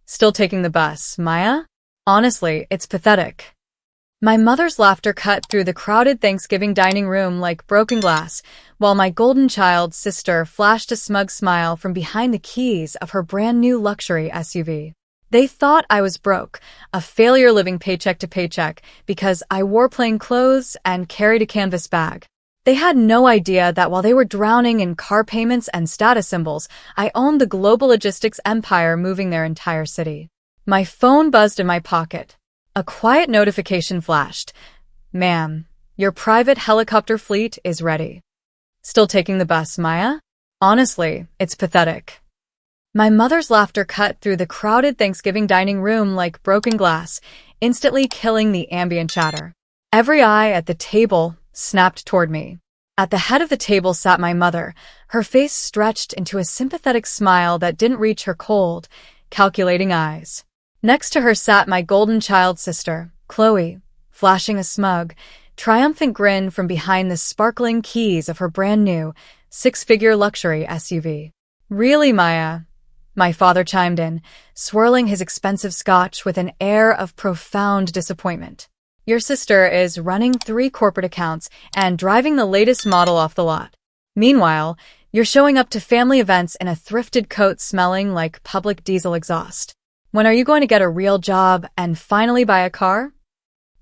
Still taking the bus, Maya? Honestly, it's pathetic. My mother's laughter cut through the crowded Thanksgiving dining room like broken glass, while my golden child's sister flashed a smug smile from behind the keys of her brand new luxury SUV. They thought I was broke, a failure living paycheck to paycheck, because I wore plain clothes and carried a canvas bag. They had no idea that while they were drowning in car payments and status symbols, I owned the global logistics empire moving their entire city. My phone buzzed in my pocket. A quiet notification flashed. Ma'am, your private helicopter fleet is ready. Still taking the bus, Maya? Honestly, it's pathetic. My mother's laughter cut through the crowded Thanksgiving dining room like broken glass, instantly killing the ambient chatter. Every eye at the table snapped toward me. At the head of the table sat my mother, her face stretched into a sympathetic smile that didn't reach her cold, calculating eyes. Next to her sat my golden child sister, Chloe, flashing a smug, triumphant grin from behind the sparkling keys of her brand-new, six-figure luxury SUV. Really, Maya? My father chimed in, swirling his expensive scotch with an air of profound disappointment. Your sister is running 3 corporate accounts and driving the latest model off the lot. Meanwhile, you're showing up to family events in a thrifted coat smelling like public diesel exhaust. When are you going to get a real job and finally buy a car?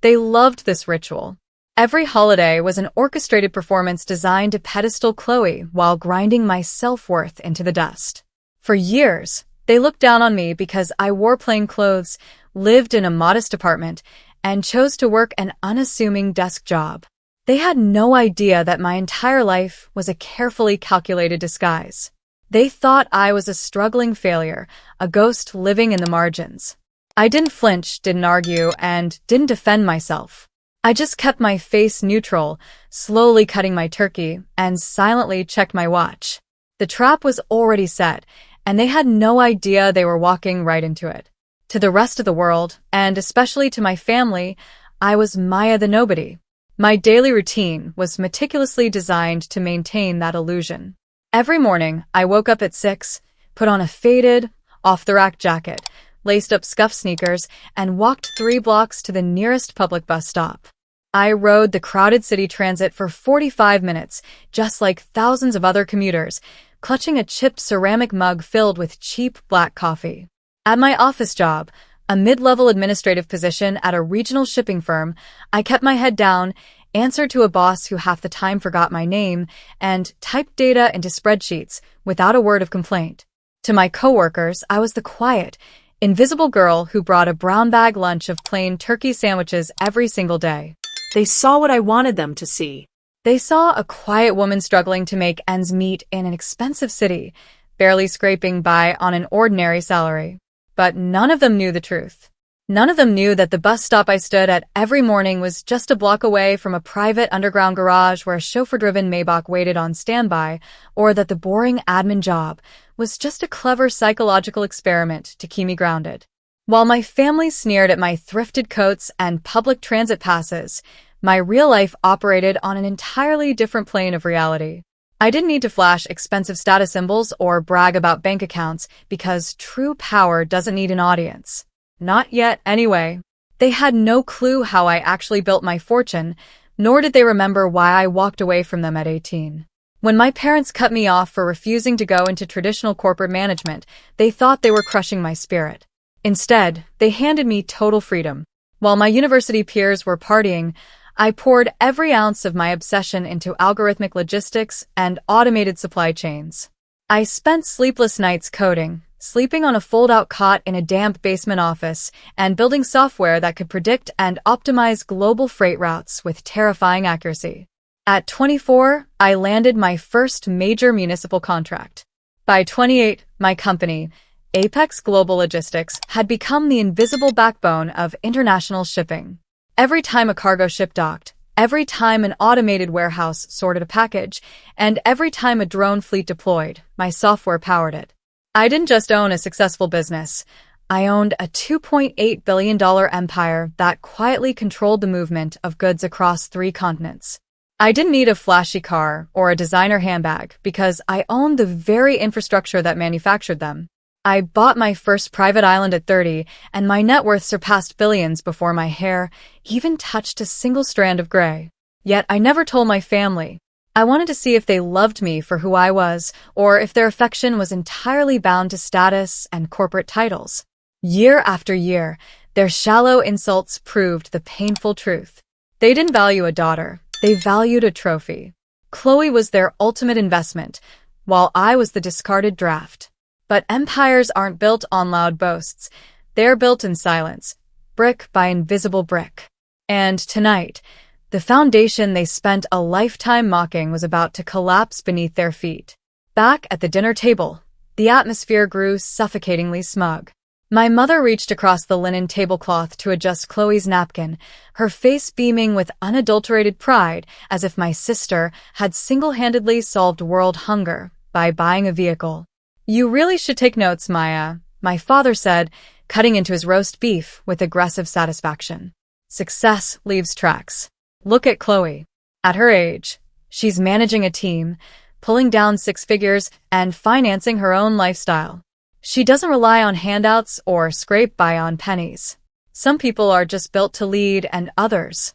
They loved this ritual. Every holiday was an orchestrated performance designed to pedestal Chloe while grinding my self-worth into the dust. For years, they looked down on me because I wore plain clothes, lived in a modest apartment, and chose to work an unassuming desk job. They had no idea that my entire life was a carefully calculated disguise. They thought I was a struggling failure, a ghost living in the margins. I didn't flinch, didn't argue, and didn't defend myself. I just kept my face neutral, slowly cutting my turkey, and silently checked my watch. The trap was already set, and they had no idea they were walking right into it. To the rest of the world, and especially to my family, I was Maya the nobody. My daily routine was meticulously designed to maintain that illusion. Every morning, I woke up at 6, put on a faded, off-the-rack jacket, laced up scuffed sneakers, and walked 3 blocks to the nearest public bus stop. I rode the crowded city transit for 45 minutes, just like thousands of other commuters, clutching a chipped ceramic mug filled with cheap black coffee. At my office job, a mid-level administrative position at a regional shipping firm, I kept my head down, answered to a boss who half the time forgot my name, and typed data into spreadsheets without a word of complaint. To my coworkers, I was the quiet, invisible girl who brought a brown bag lunch of plain turkey sandwiches every single day. They saw what I wanted them to see. They saw a quiet woman struggling to make ends meet in an expensive city, barely scraping by on an ordinary salary. But none of them knew the truth. None of them knew that the bus stop I stood at every morning was just a block away from a private underground garage where a chauffeur-driven Maybach waited on standby, or that the boring admin job was just a clever psychological experiment to keep me grounded. While my family sneered at my thrifted coats and public transit passes, my real life operated on an entirely different plane of reality. I didn't need to flash expensive status symbols or brag about bank accounts because true power doesn't need an audience. Not yet, anyway. They had no clue how I actually built my fortune, nor did they remember why I walked away from them at 18. When my parents cut me off for refusing to go into traditional corporate management, they thought they were crushing my spirit. Instead, they handed me total freedom. While my university peers were partying, I poured every ounce of my obsession into algorithmic logistics and automated supply chains. I spent sleepless nights coding, sleeping on a fold-out cot in a damp basement office, and building software that could predict and optimize global freight routes with terrifying accuracy. At 24, I landed my first major municipal contract. By 28, my company, Apex Global Logistics, had become the invisible backbone of international shipping. Every time a cargo ship docked, every time an automated warehouse sorted a package, and every time a drone fleet deployed, my software powered it. I didn't just own a successful business. I owned a $2.8 billion empire that quietly controlled the movement of goods across 3 continents. I didn't need a flashy car or a designer handbag because I owned the very infrastructure that manufactured them. I bought my first private island at 30, and my net worth surpassed billions before my hair even touched a single strand of gray. Yet I never told my family. I wanted to see if they loved me for who I was, or if their affection was entirely bound to status and corporate titles. Year after year, their shallow insults proved the painful truth. They didn't value a daughter, they valued a trophy. Chloe was their ultimate investment, while I was the discarded draft. But empires aren't built on loud boasts. They're built in silence, brick by invisible brick. And tonight, the foundation they spent a lifetime mocking was about to collapse beneath their feet. Back at the dinner table, the atmosphere grew suffocatingly smug. My mother reached across the linen tablecloth to adjust Chloe's napkin, her face beaming with unadulterated pride, as if my sister had single-handedly solved world hunger by buying a vehicle. "You really should take notes, Maya," my father said, cutting into his roast beef with aggressive satisfaction. "Success leaves tracks. Look at Chloe. At her age, she's managing a team, pulling down six figures, and financing her own lifestyle. She doesn't rely on handouts or scrape by on pennies. Some people are just built to lead, and others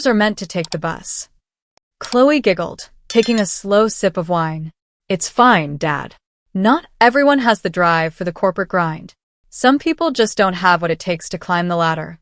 are meant to take the bus." Chloe giggled, taking a slow sip of wine. "It's fine, Dad. Not everyone has the drive for the corporate grind. Some people just don't have what it takes to climb the ladder."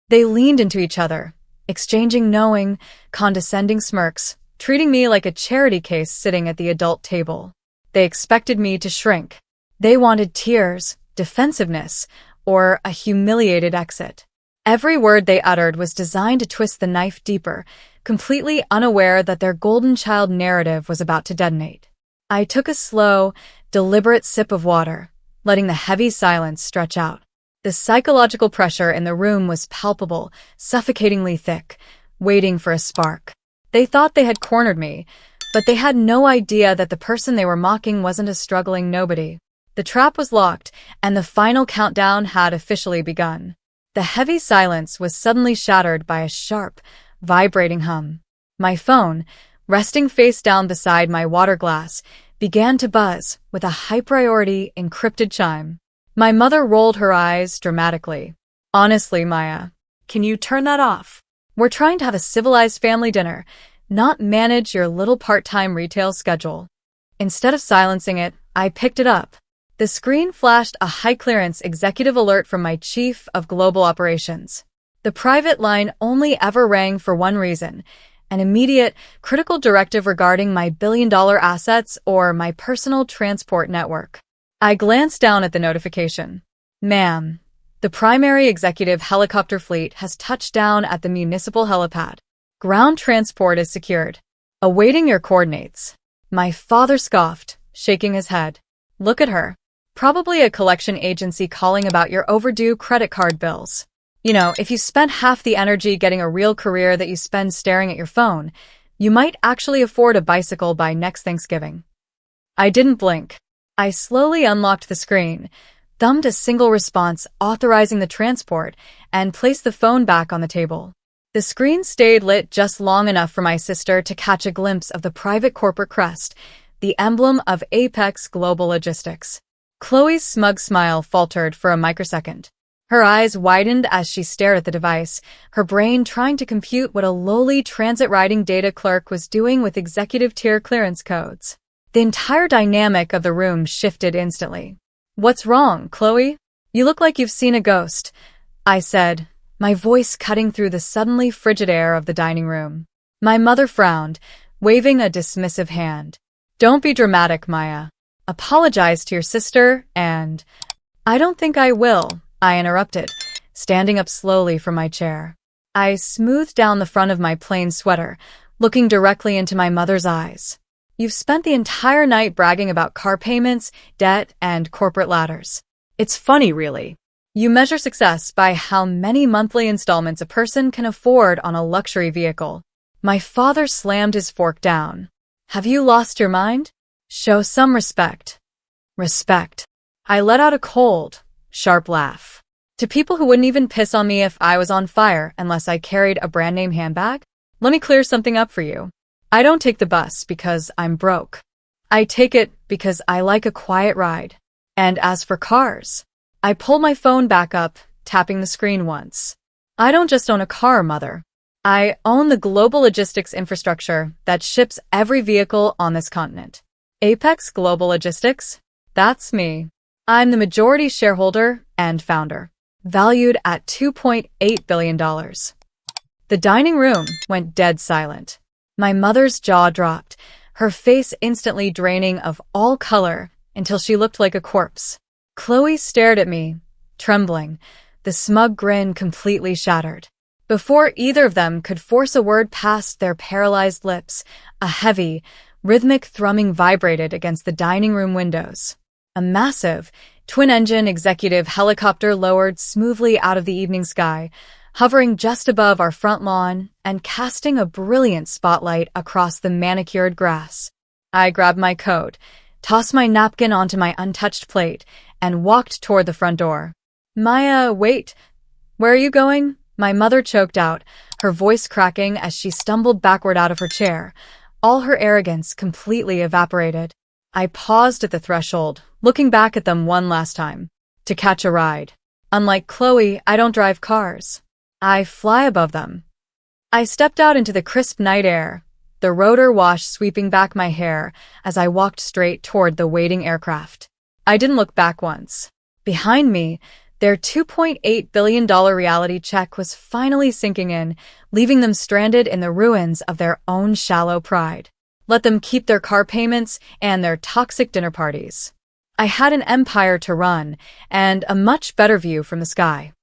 They leaned into each other, exchanging knowing, condescending smirks, treating me like a charity case sitting at the adult table. They expected me to shrink. They wanted tears, defensiveness, or a humiliated exit. Every word they uttered was designed to twist the knife deeper, completely unaware that their golden child narrative was about to detonate. I took a slow, deliberate sip of water, letting the heavy silence stretch out. The psychological pressure in the room was palpable, suffocatingly thick, waiting for a spark. They thought they had cornered me, but they had no idea that the person they were mocking wasn't a struggling nobody. The trap was locked, and the final countdown had officially begun. The heavy silence was suddenly shattered by a sharp, vibrating hum. My phone, resting face down beside my water glass, began to buzz with a high-priority encrypted chime. My mother rolled her eyes dramatically. "Honestly, Maya, can you turn that off? We're trying to have a civilized family dinner, not manage your little part-time retail schedule." Instead of silencing it, I picked it up. The screen flashed a high-clearance executive alert from my chief of global operations. The private line only ever rang for one reason: an immediate, critical directive regarding my billion-dollar assets or my personal transport network. I glanced down at the notification. "Ma'am, the primary executive helicopter fleet has touched down at the municipal helipad. Ground transport is secured. Awaiting your coordinates." My father scoffed, shaking his head. "Look at her. Probably a collection agency calling about your overdue credit card bills. You know, if you spent half the energy getting a real career that you spend staring at your phone, you might actually afford a bicycle by next Thanksgiving." I didn't blink. I slowly unlocked the screen, thumbed a single response authorizing the transport, and placed the phone back on the table. The screen stayed lit just long enough for my sister to catch a glimpse of the private corporate crest, the emblem of Apex Global Logistics. Chloe's smug smile faltered for a microsecond. Her eyes widened as she stared at the device, her brain trying to compute what a lowly transit-riding data clerk was doing with executive-tier clearance codes. The entire dynamic of the room shifted instantly. "What's wrong, Chloe? You look like you've seen a ghost," I said, my voice cutting through the suddenly frigid air of the dining room. My mother frowned, waving a dismissive hand. "Don't be dramatic, Maya. Apologize to your sister, and—" "I don't think I will," I interrupted, standing up slowly from my chair. I smoothed down the front of my plain sweater, looking directly into my mother's eyes. "You've spent the entire night bragging about car payments, debt, and corporate ladders. It's funny, really. You measure success by how many monthly installments a person can afford on a luxury vehicle." My father slammed his fork down. "Have you lost your mind? Show some respect." "Respect." I let out a cold, sharp laugh. "To people who wouldn't even piss on me if I was on fire unless I carried a brand-name handbag? Let me clear something up for you. I don't take the bus because I'm broke. I take it because I like a quiet ride. And as for cars, I pulled my phone back up, tapping the screen once. I don't just own a car, Mother. I own the global logistics infrastructure that ships every vehicle on this continent. Apex Global Logistics? That's me. I'm the majority shareholder and founder, valued at $2.8 billion. The dining room went dead silent. My mother's jaw dropped, her face instantly draining of all color until she looked like a corpse. Chloe stared at me, trembling, the smug grin completely shattered. Before either of them could force a word past their paralyzed lips, a heavy, rhythmic thrumming vibrated against the dining room windows. A massive, twin-engine executive helicopter lowered smoothly out of the evening sky, hovering just above our front lawn and casting a brilliant spotlight across the manicured grass. I grabbed my coat, tossed my napkin onto my untouched plate, and walked toward the front door. Maya, wait. Where are you going? My mother choked out, her voice cracking as she stumbled backward out of her chair, all her arrogance completely evaporated. I paused at the threshold, looking back at them one last time. To catch a ride. Unlike Chloe, I don't drive cars. I fly above them. I stepped out into the crisp night air, the rotor wash sweeping back my hair as I walked straight toward the waiting aircraft. I didn't look back once. Behind me, their $2.8 billion reality check was finally sinking in, leaving them stranded in the ruins of their own shallow pride. Let them keep their car payments and their toxic dinner parties. I had an empire to run and a much better view from the sky.